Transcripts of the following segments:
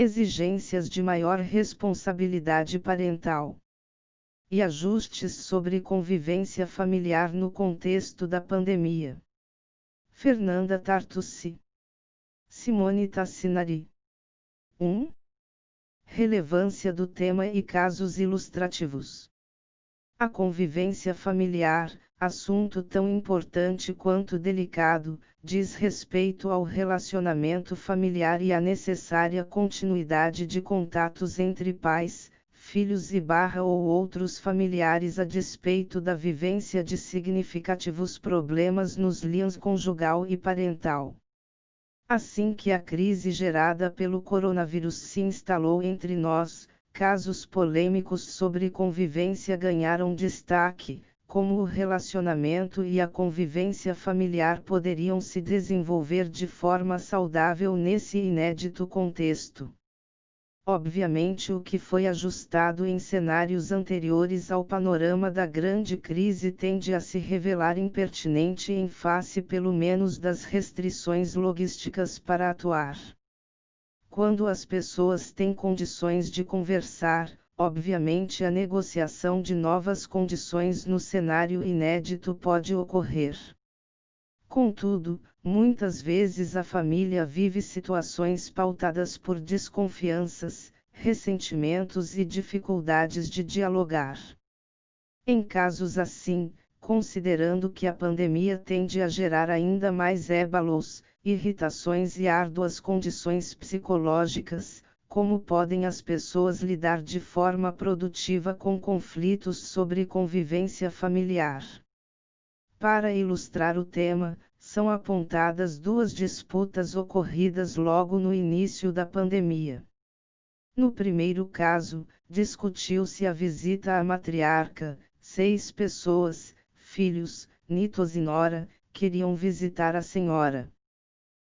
exigências de maior responsabilidade parental e ajustes sobre convivência familiar no contexto da pandemia. Fernanda Tartucci. Simone Tassinari. 1. Relevância do tema e casos ilustrativos. A convivência familiar, assunto tão importante quanto delicado, diz respeito ao relacionamento familiar e à necessária continuidade de contatos entre pais, filhos ou outros familiares a despeito da vivência de significativos problemas nos linhas conjugal e parental. Assim que a crise gerada pelo coronavírus se instalou entre nós, casos polêmicos sobre convivência ganharam destaque, como o relacionamento e a convivência familiar poderiam se desenvolver de forma saudável nesse inédito contexto. Obviamente, o que foi ajustado em cenários anteriores ao panorama da grande crise tende a se revelar impertinente em face pelo menos das restrições logísticas para atuar. Quando as pessoas têm condições de conversar, obviamente a negociação de novas condições no cenário inédito pode ocorrer. Contudo, muitas vezes a família vive situações pautadas por desconfianças, ressentimentos e dificuldades de dialogar. Em casos assim, considerando que a pandemia tende a gerar ainda mais ébalos, irritações e árduas condições psicológicas, como podem as pessoas lidar de forma produtiva com conflitos sobre convivência familiar? Para ilustrar o tema, são apontadas duas disputas ocorridas logo no início da pandemia. No primeiro caso, discutiu-se a visita à matriarca. 6 pessoas, filhos, netos e nora, queriam visitar a senhora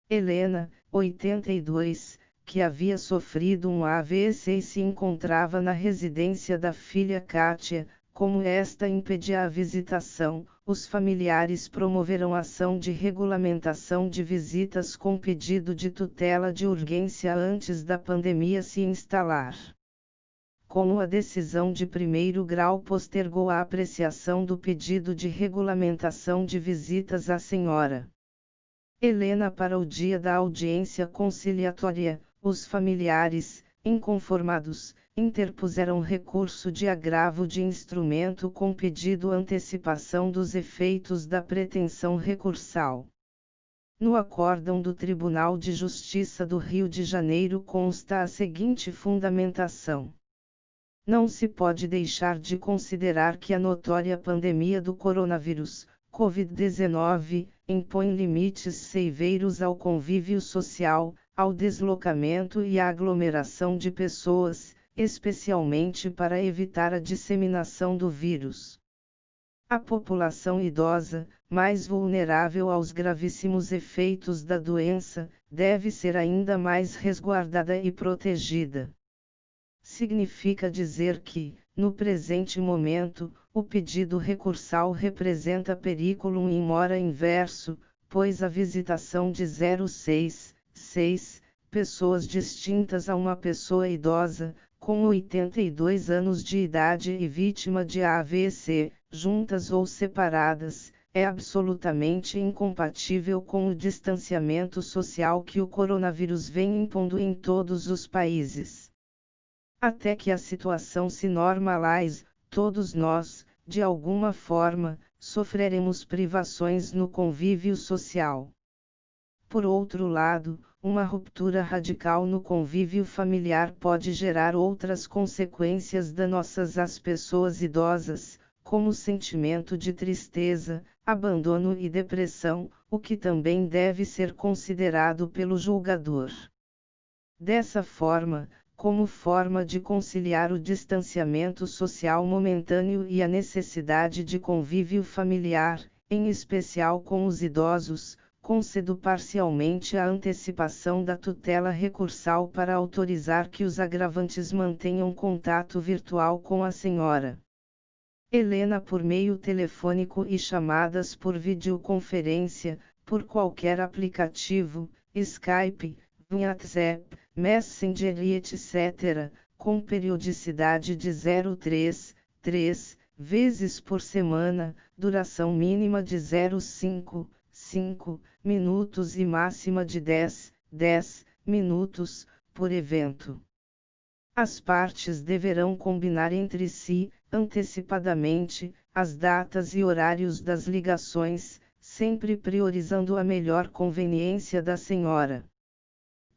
Helena, 82, que havia sofrido um AVC e se encontrava na residência da filha Kátia. Como esta impedia a visitação, os familiares promoveram ação de regulamentação de visitas com pedido de tutela de urgência antes da pandemia se instalar. Como a decisão de primeiro grau postergou a apreciação do pedido de regulamentação de visitas à senhora Helena para o dia da audiência conciliatória, os familiares, inconformados, interpuseram recurso de agravo de instrumento com pedido antecipação dos efeitos da pretensão recursal. No acórdão do Tribunal de Justiça do Rio de Janeiro consta a seguinte fundamentação: não se pode deixar de considerar que a notória pandemia do coronavírus, Covid-19, impõe limites severos ao convívio social, ao deslocamento e à aglomeração de pessoas, especialmente para evitar a disseminação do vírus. A população idosa, mais vulnerável aos gravíssimos efeitos da doença, deve ser ainda mais resguardada e protegida. Significa dizer que, no presente momento, o pedido recursal representa periculum in mora inverso, pois a visitação de 6 pessoas distintas a uma pessoa idosa, com 82 anos de idade e vítima de AVC, juntas ou separadas, é absolutamente incompatível com o distanciamento social que o coronavírus vem impondo em todos os países. Até que a situação se normalize, todos nós, de alguma forma, sofreremos privações no convívio social. Por outro lado, uma ruptura radical no convívio familiar pode gerar outras consequências danosas às pessoas idosas, como sentimento de tristeza, abandono e depressão, o que também deve ser considerado pelo julgador. Dessa forma, como forma de conciliar o distanciamento social momentâneo e a necessidade de convívio familiar, em especial com os idosos, concedo parcialmente a antecipação da tutela recursal para autorizar que os agravantes mantenham contato virtual com a senhora Helena por meio telefônico e chamadas por videoconferência, por qualquer aplicativo, Skype, WhatsApp, Messenger e etc., com periodicidade de 0,3 vezes por semana, duração mínima de 0,5 minutos e máxima de 10 minutos, por evento. As partes deverão combinar entre si, antecipadamente, as datas e horários das ligações, sempre priorizando a melhor conveniência da senhora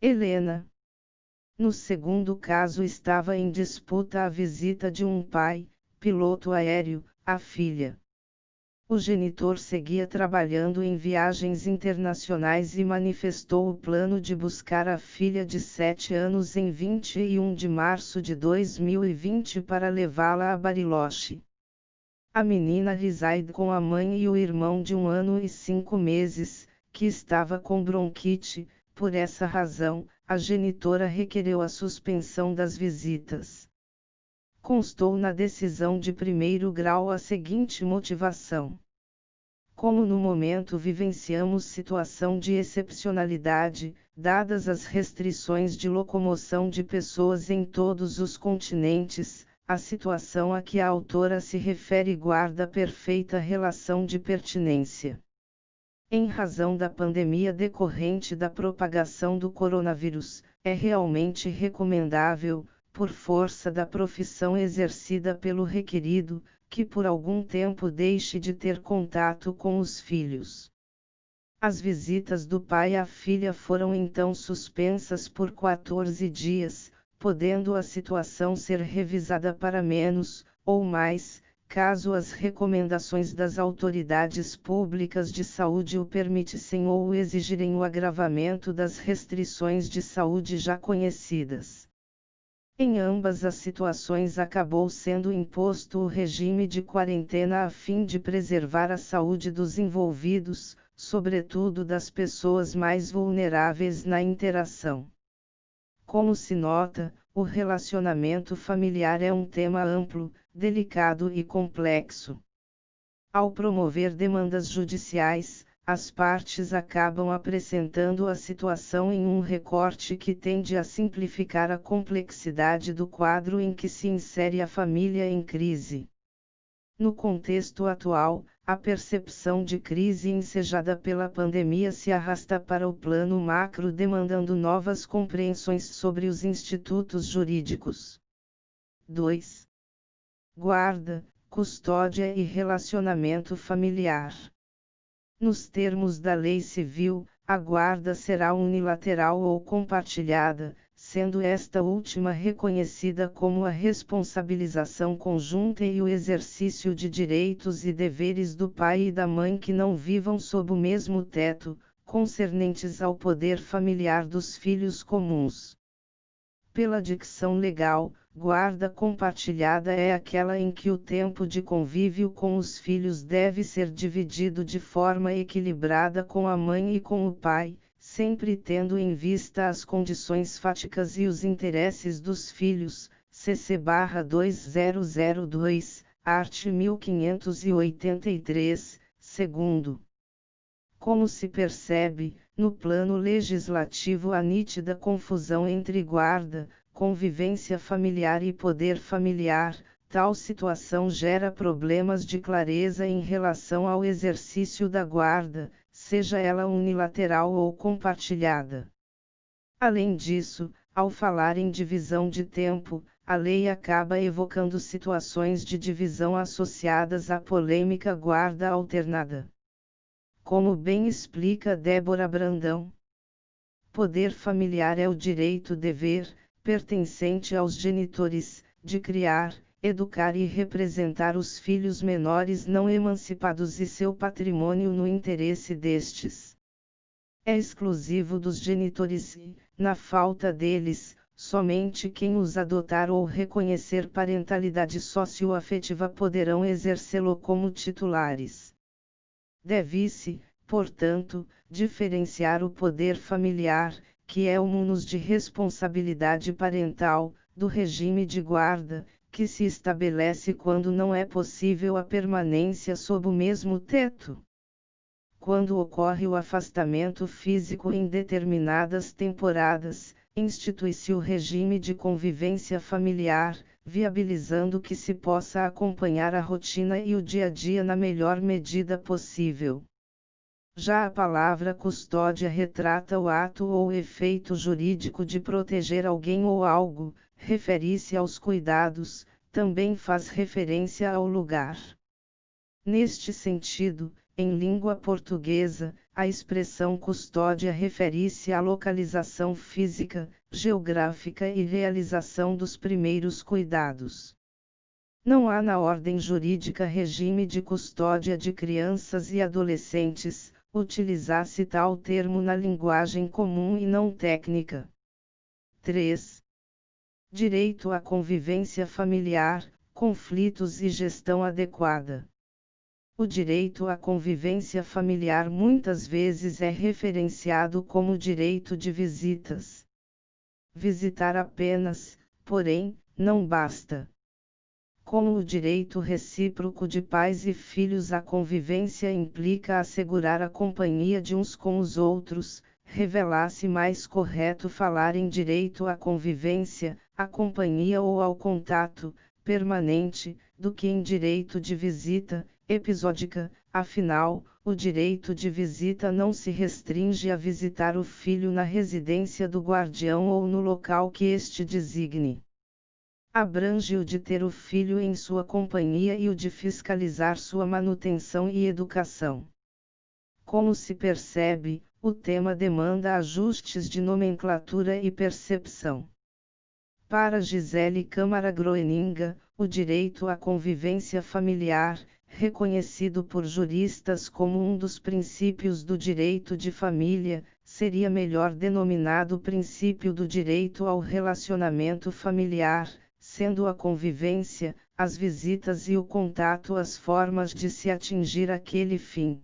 Helena. No segundo caso estava em disputa a visita de um pai, piloto aéreo, à filha. O genitor seguia trabalhando em viagens internacionais e manifestou o plano de buscar a filha de 7 anos em 21 de março de 2020 para levá-la a Bariloche. A menina reside com a mãe e o irmão de 1 ano e 5 meses, que estava com bronquite. Por essa razão, a genitora requereu a suspensão das visitas. Constou na decisão de primeiro grau a seguinte motivação: como no momento vivenciamos situação de excepcionalidade, dadas as restrições de locomoção de pessoas em todos os continentes, a situação a que a autora se refere guarda perfeita relação de pertinência. Em razão da pandemia decorrente da propagação do coronavírus, é realmente recomendável, por força da profissão exercida pelo requerido, que por algum tempo deixe de ter contato com os filhos. As visitas do pai à filha foram então suspensas por 14 dias, podendo a situação ser revisada para menos, ou mais, caso as recomendações das autoridades públicas de saúde o permitissem ou o exigirem o agravamento das restrições de saúde já conhecidas. Em ambas as situações acabou sendo imposto o regime de quarentena a fim de preservar a saúde dos envolvidos, sobretudo das pessoas mais vulneráveis na interação. Como se nota, o relacionamento familiar é um tema amplo, delicado e complexo. Ao promover demandas judiciais, as partes acabam apresentando a situação em um recorte que tende a simplificar a complexidade do quadro em que se insere a família em crise. No contexto atual, a percepção de crise ensejada pela pandemia se arrasta para o plano macro, demandando novas compreensões sobre os institutos jurídicos. 2. Guarda, custódia e relacionamento familiar. Nos termos da Lei Civil, a guarda será unilateral ou compartilhada, sendo esta última reconhecida como a responsabilização conjunta e o exercício de direitos e deveres do pai e da mãe que não vivam sob o mesmo teto, concernentes ao poder familiar dos filhos comuns. Pela dicção legal, guarda compartilhada é aquela em que o tempo de convívio com os filhos deve ser dividido de forma equilibrada com a mãe e com o pai, sempre tendo em vista as condições fáticas e os interesses dos filhos, CC/2002, art. 1583, segundo. Como se percebe, no plano legislativo há nítida confusão entre guarda, convivência familiar e poder familiar. Tal situação gera problemas de clareza em relação ao exercício da guarda, seja ela unilateral ou compartilhada. Além disso, ao falar em divisão de tempo, a lei acaba evocando situações de divisão associadas à polêmica guarda alternada. Como bem explica Débora Brandão, poder familiar é o direito-dever, pertencente aos genitores, de criar, educar e representar os filhos menores não emancipados e seu patrimônio no interesse destes. É exclusivo dos genitores e, na falta deles, somente quem os adotar ou reconhecer parentalidade socioafetiva poderão exercê-lo como titulares. Deve-se, portanto, diferenciar o poder familiar, que é o munus de responsabilidade parental, do regime de guarda, que se estabelece quando não é possível a permanência sob o mesmo teto. quando ocorre o afastamento físico em determinadas temporadas, institui-se o regime de convivência familiar, viabilizando que se possa acompanhar a rotina e o dia a dia na melhor medida possível. Já a palavra custódia retrata o ato ou efeito jurídico de proteger alguém ou algo, refere-se aos cuidados, também faz referência ao lugar. Neste sentido, em língua portuguesa, a expressão custódia refere-se à localização física, geográfica e realização dos primeiros cuidados. Não há na ordem jurídica regime de custódia de crianças e adolescentes, utilizasse tal termo na linguagem comum e não técnica. 3. Direito à convivência familiar, conflitos e gestão adequada. O direito à convivência familiar muitas vezes é referenciado como direito de visitas. Visitar apenas, porém, não basta. Como o direito recíproco de pais e filhos, a convivência implica assegurar a companhia de uns com os outros, revela-se mais correto falar em direito à convivência, à companhia ou ao contato permanente, do que em direito de visita episódica. Afinal, o direito de visita não se restringe a visitar o filho na residência do guardião ou no local que este designe. Abrange o de ter o filho em sua companhia e o de fiscalizar sua manutenção e educação. Como se percebe, o tema demanda ajustes de nomenclatura e percepção. Para Gisele Câmara Groeninga, o direito à convivência familiar, reconhecido por juristas como um dos princípios do direito de família, seria melhor denominado princípio do direito ao relacionamento familiar, sendo a convivência, as visitas e o contato as formas de se atingir aquele fim.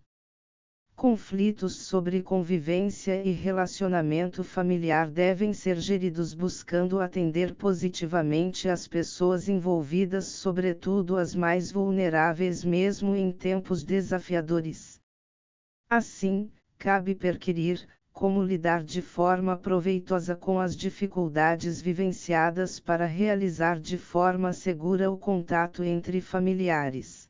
Conflitos sobre convivência e relacionamento familiar devem ser geridos buscando atender positivamente as pessoas envolvidas, sobretudo as mais vulneráveis, mesmo em tempos desafiadores. Assim, cabe perquirir como lidar de forma proveitosa com as dificuldades vivenciadas para realizar de forma segura o contato entre familiares.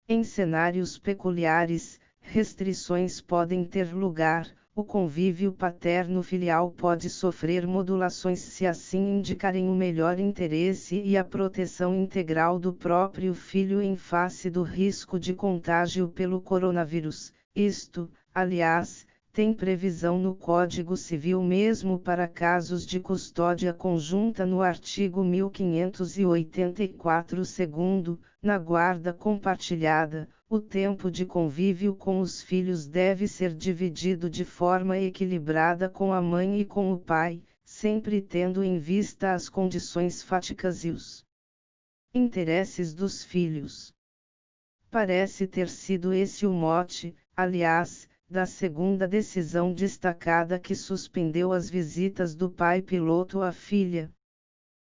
Em cenários peculiares, restrições podem ter lugar, o convívio paterno-filial pode sofrer modulações se assim indicarem o melhor interesse e a proteção integral do próprio filho em face do risco de contágio pelo coronavírus. Isto, aliás, tem previsão no Código Civil mesmo para casos de custódia conjunta no artigo 1584 segundo, na guarda compartilhada. O tempo de convívio com os filhos deve ser dividido de forma equilibrada com a mãe e com o pai, sempre tendo em vista as condições fáticas e os interesses dos filhos. Parece ter sido esse o mote, aliás, da segunda decisão destacada que suspendeu as visitas do pai piloto à filha.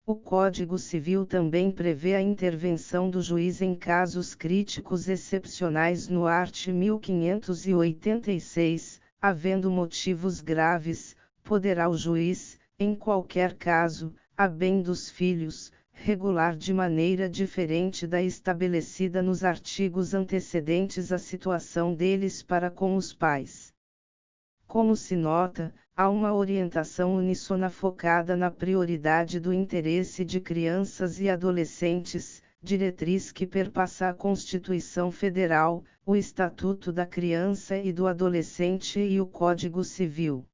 O Código Civil também prevê a intervenção do juiz em casos críticos excepcionais no art. 1586, havendo motivos graves, poderá o juiz, em qualquer caso, a bem dos filhos, regular de maneira diferente da estabelecida nos artigos antecedentes a situação deles para com os pais. Como se nota, há uma orientação uníssona focada na prioridade do interesse de crianças e adolescentes, diretriz que perpassa a Constituição Federal, o Estatuto da Criança e do Adolescente e o Código Civil.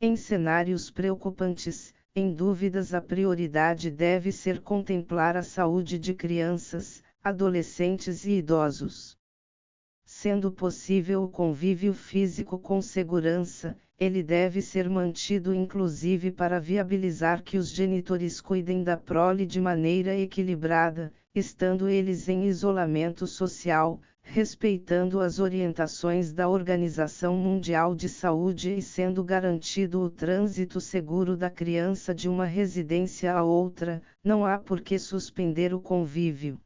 Em cenários preocupantes, em dúvidas, a prioridade deve ser contemplar a saúde de crianças, adolescentes e idosos. Sendo possível o convívio físico com segurança, ele deve ser mantido inclusive para viabilizar que os genitores cuidem da prole de maneira equilibrada, estando eles em isolamento social, respeitando as orientações da Organização Mundial de Saúde e sendo garantido o trânsito seguro da criança de uma residência a outra. Não há por que suspender o convívio.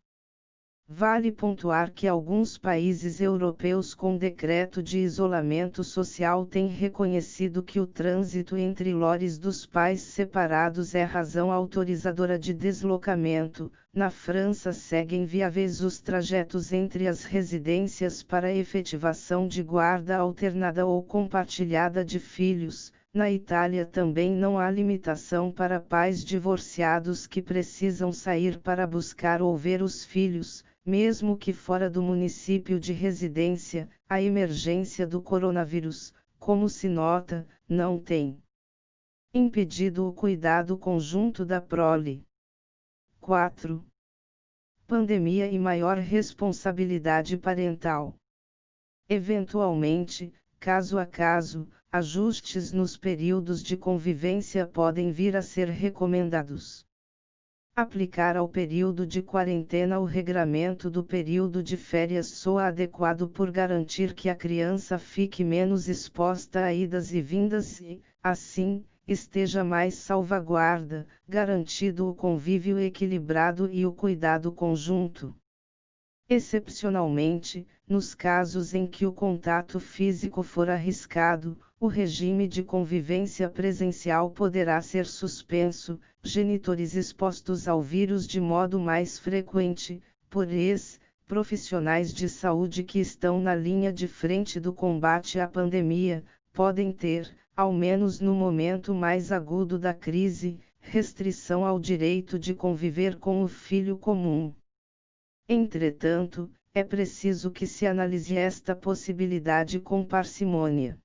Vale pontuar que alguns países europeus com decreto de isolamento social têm reconhecido que o trânsito entre lores dos pais separados é razão autorizadora de deslocamento. Na França seguem viáveis os trajetos entre as residências para efetivação de guarda alternada ou compartilhada de filhos. Na Itália também não há limitação para pais divorciados que precisam sair para buscar ou ver os filhos, mesmo que fora do município de residência. A emergência do coronavírus, como se nota, não tem impedido o cuidado conjunto da prole. 4. Pandemia e maior responsabilidade parental. Eventualmente, caso a caso, ajustes nos períodos de convivência podem vir a ser recomendados. Aplicar ao período de quarentena o regramento do período de férias soa adequado por garantir que a criança fique menos exposta a idas e vindas e, assim, esteja mais salvaguarda, garantido o convívio equilibrado e o cuidado conjunto. Excepcionalmente, nos casos em que o contato físico for arriscado, o regime de convivência presencial poderá ser suspenso. Genitores expostos ao vírus de modo mais frequente, por profissionais de saúde que estão na linha de frente do combate à pandemia, podem ter, ao menos no momento mais agudo da crise, restrição ao direito de conviver com o filho comum. Entretanto, é preciso que se analise esta possibilidade com parcimônia.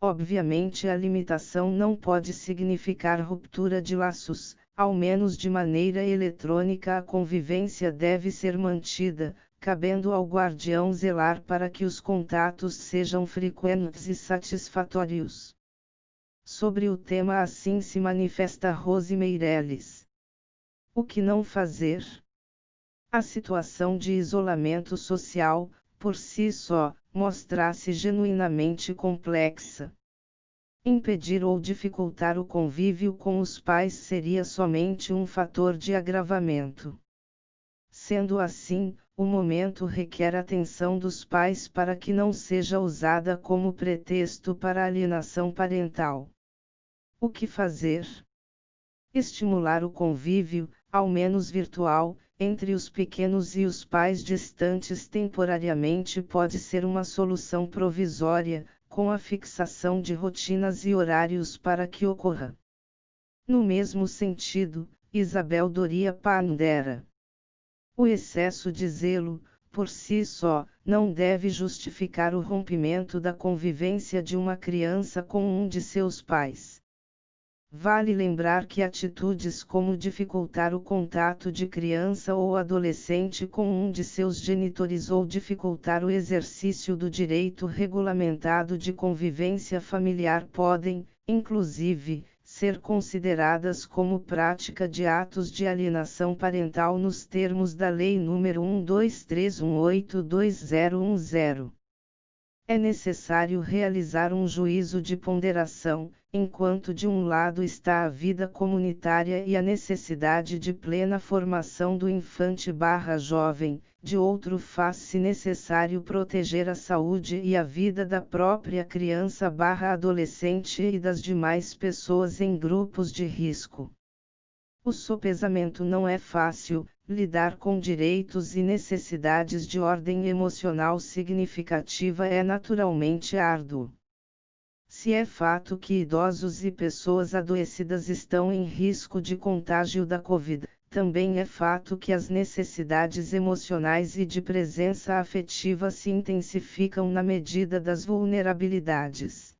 Obviamente, a limitação não pode significar ruptura de laços, ao menos de maneira eletrônica. A convivência deve ser mantida, cabendo ao guardião zelar para que os contatos sejam frequentes e satisfatórios. Sobre o tema assim se manifesta Rose Meirelles. O que não fazer? A situação de isolamento social, por si só, mostra-se genuinamente complexa. Impedir ou dificultar o convívio com os pais seria somente um fator de agravamento. Sendo assim, o momento requer atenção dos pais para que não seja usada como pretexto para alienação parental. O que fazer? Estimular o convívio, ao menos virtual, entre os pequenos e os pais distantes temporariamente pode ser uma solução provisória, com a fixação de rotinas e horários para que ocorra. No mesmo sentido, Isabel Doria pondera. O excesso de zelo, por si só, não deve justificar o rompimento da convivência de uma criança com um de seus pais. Vale lembrar que atitudes como dificultar o contato de criança ou adolescente com um de seus genitores ou dificultar o exercício do direito regulamentado de convivência familiar podem, inclusive, ser consideradas como prática de atos de alienação parental nos termos da Lei nº 123182010. É necessário realizar um juízo de ponderação, enquanto de um lado está a vida comunitária e a necessidade de plena formação do infante/jovem, de outro faz-se necessário proteger a saúde e a vida da própria criança/adolescente e das demais pessoas em grupos de risco. O sopesamento não é fácil. Lidar com direitos e necessidades de ordem emocional significativa é naturalmente árduo. Se é fato que idosos e pessoas adoecidas estão em risco de contágio da Covid, também é fato que as necessidades emocionais e de presença afetiva se intensificam na medida das vulnerabilidades.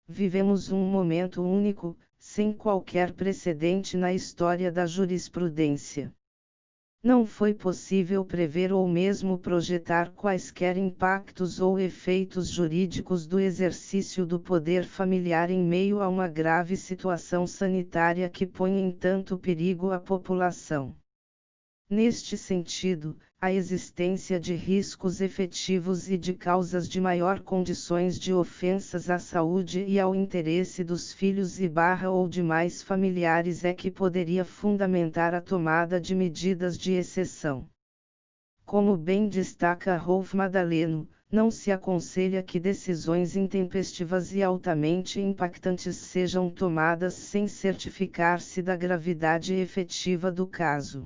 Vivemos um momento único, sem qualquer precedente na história da jurisprudência. Não foi possível prever ou mesmo projetar quaisquer impactos ou efeitos jurídicos do exercício do poder familiar em meio a uma grave situação sanitária que põe em tanto perigo a população. Neste sentido, a existência de riscos efetivos e de causas de maior condições de ofensas à saúde e ao interesse dos filhos ou demais familiares é que poderia fundamentar a tomada de medidas de exceção. Como bem destaca Rolf Madaleno, não se aconselha que decisões intempestivas e altamente impactantes sejam tomadas sem certificar-se da gravidade efetiva do caso.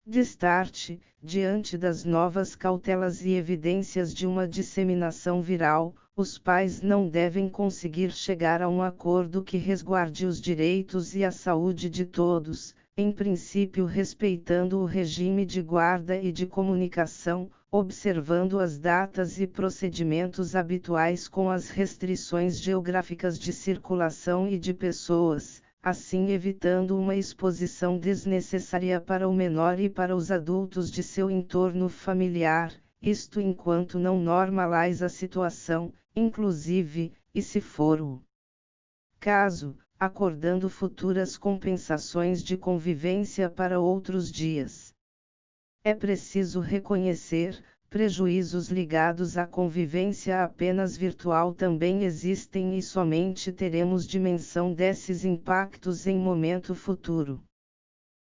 Destarte, diante das novas cautelas e evidências de uma disseminação viral, os pais não devem conseguir chegar a um acordo que resguarde os direitos e a saúde de todos, em princípio respeitando o regime de guarda e de comunicação, observando as datas e procedimentos habituais com as restrições geográficas de circulação e de pessoas, assim evitando uma exposição desnecessária para o menor e para os adultos de seu entorno familiar, isto enquanto não normaliza a situação, inclusive, e se for o caso, acordando futuras compensações de convivência para outros dias. É preciso reconhecer, prejuízos ligados à convivência apenas virtual também existem e somente teremos dimensão desses impactos em momento futuro.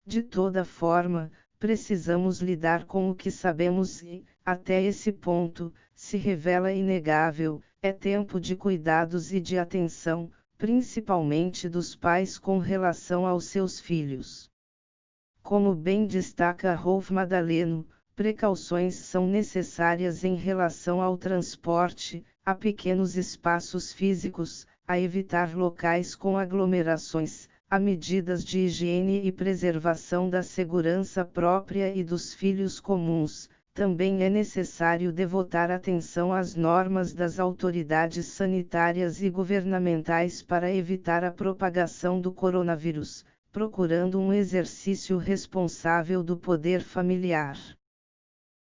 De toda forma, precisamos lidar com o que sabemos e, até esse ponto, se revela inegável, é tempo de cuidados e de atenção, principalmente dos pais com relação aos seus filhos. Como bem destaca Rolf Madaleno, precauções são necessárias em relação ao transporte, a pequenos espaços físicos, a evitar locais com aglomerações, a medidas de higiene e preservação da segurança própria e dos filhos comuns. Também é necessário devotar atenção às normas das autoridades sanitárias e governamentais para evitar a propagação do coronavírus, procurando um exercício responsável do poder familiar.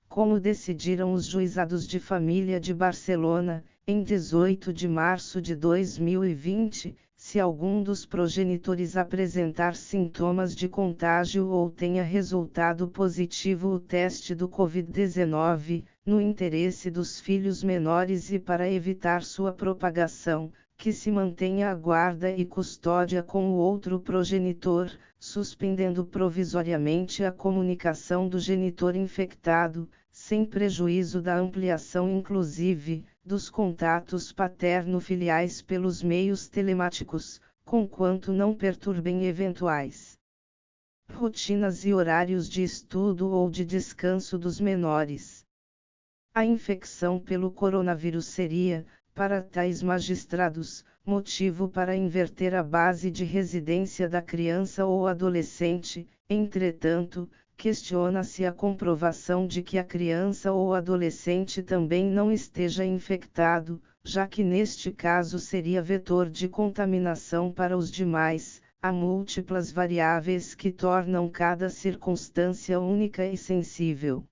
Como decidiram os juizados de família de Barcelona, em 18 de março de 2020, se algum dos progenitores apresentar sintomas de contágio ou tenha resultado positivo o teste do Covid-19, no interesse dos filhos menores e para evitar sua propagação, que se mantenha a guarda e custódia com o outro progenitor, suspendendo provisoriamente a comunicação do genitor infectado, sem prejuízo da ampliação inclusive, dos contatos paterno-filiais pelos meios telemáticos, conquanto não perturbem eventuais rotinas e horários de estudo ou de descanso dos menores. A infecção pelo coronavírus seria, para tais magistrados, motivo para inverter a base de residência da criança ou adolescente. Entretanto, questiona-se a comprovação de que a criança ou adolescente também não esteja infectado, já que neste caso seria vetor de contaminação para os demais. Há múltiplas variáveis que tornam cada circunstância única e sensível.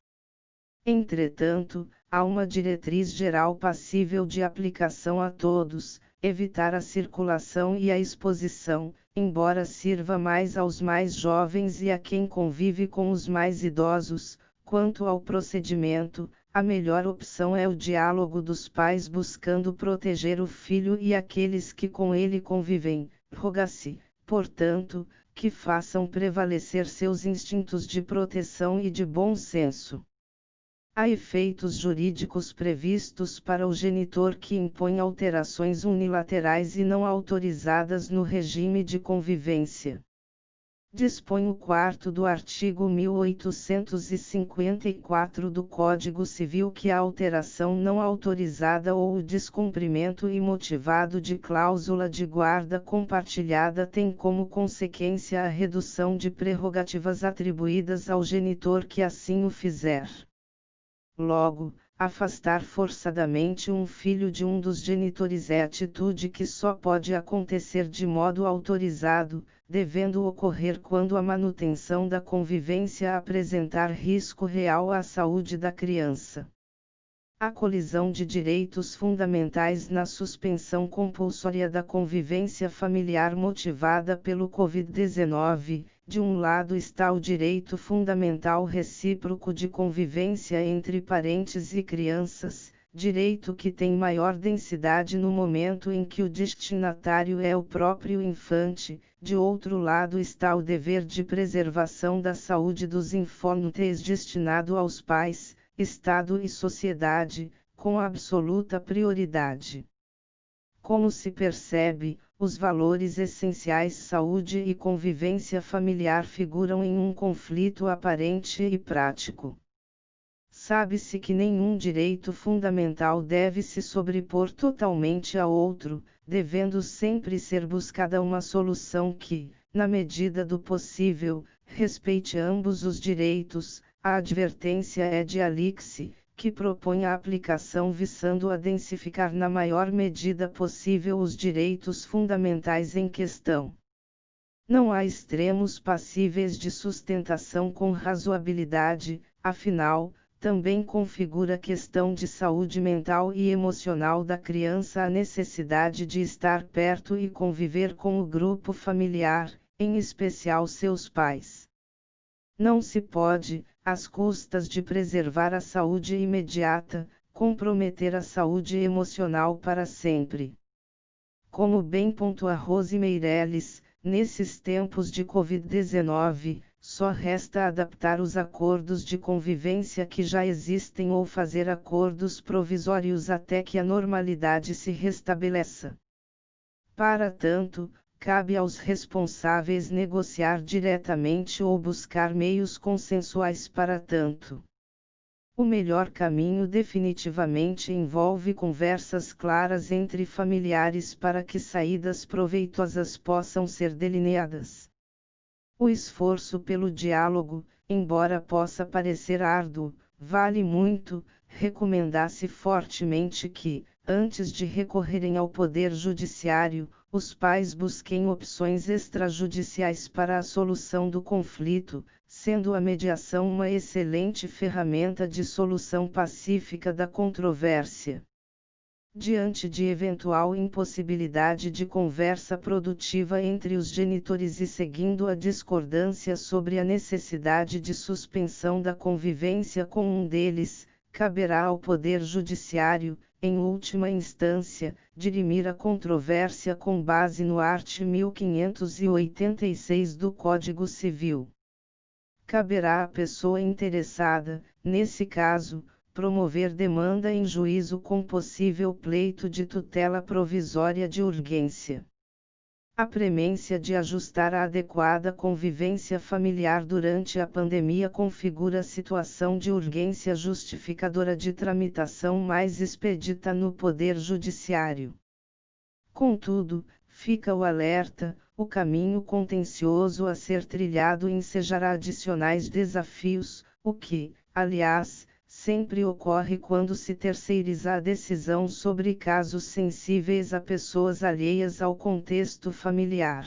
Entretanto, há uma diretriz geral passível de aplicação a todos: evitar a circulação e a exposição, embora sirva mais aos mais jovens e a quem convive com os mais idosos. Quanto ao procedimento, a melhor opção é o diálogo dos pais buscando proteger o filho e aqueles que com ele convivem. Roga-se, portanto, que façam prevalecer seus instintos de proteção e de bom senso. Há efeitos jurídicos previstos para o genitor que impõe alterações unilaterais e não autorizadas no regime de convivência. Dispõe o 4º do artigo 1854 do Código Civil que a alteração não autorizada ou o descumprimento imotivado de cláusula de guarda compartilhada tem como consequência a redução de prerrogativas atribuídas ao genitor que assim o fizer. Logo, afastar forçadamente um filho de um dos genitores é atitude que só pode acontecer de modo autorizado, devendo ocorrer quando a manutenção da convivência apresentar risco real à saúde da criança. A colisão de direitos fundamentais na suspensão compulsória da convivência familiar motivada pelo Covid-19. De um lado está o direito fundamental recíproco de convivência entre parentes e crianças, direito que tem maior densidade no momento em que o destinatário é o próprio infante. De outro lado está o dever de preservação da saúde dos infantes destinado aos pais, Estado e sociedade, com absoluta prioridade. Como se percebe, os valores essenciais saúde e convivência familiar figuram em um conflito aparente e prático. Sabe-se que nenhum direito fundamental deve se sobrepor totalmente a outro, devendo sempre ser buscada uma solução que, na medida do possível, respeite ambos os direitos. A advertência é de Alix, que propõe a aplicação visando a densificar na maior medida possível os direitos fundamentais em questão. Não há extremos passíveis de sustentação com razoabilidade, afinal, também configura a questão de saúde mental e emocional da criança a necessidade de estar perto e conviver com o grupo familiar, em especial seus pais. Não se pode, às custas de preservar a saúde imediata, comprometer a saúde emocional para sempre. Como bem pontua Rose Meirelles, nesses tempos de Covid-19, só resta adaptar os acordos de convivência que já existem ou fazer acordos provisórios até que a normalidade se restabeleça. Para tanto, cabe aos responsáveis negociar diretamente ou buscar meios consensuais para tanto. O melhor caminho definitivamente envolve conversas claras entre familiares para que saídas proveitosas possam ser delineadas. O esforço pelo diálogo, embora possa parecer árduo, vale muito. Recomenda-se fortemente que, antes de recorrerem ao Poder Judiciário, os pais busquem opções extrajudiciais para a solução do conflito, sendo a mediação uma excelente ferramenta de solução pacífica da controvérsia. Diante de eventual impossibilidade de conversa produtiva entre os genitores e seguindo a discordância sobre a necessidade de suspensão da convivência com um deles, caberá ao Poder Judiciário, em última instância, dirimir a controvérsia com base no art. 1586 do Código Civil. Caberá à pessoa interessada, nesse caso, promover demanda em juízo com possível pleito de tutela provisória de urgência. A premência de ajustar a adequada convivência familiar durante a pandemia configura situação de urgência justificadora de tramitação mais expedita no Poder Judiciário. Contudo, fica o alerta, o caminho contencioso a ser trilhado ensejará adicionais desafios, o que, aliás, sempre ocorre quando se terceiriza a decisão sobre casos sensíveis a pessoas alheias ao contexto familiar.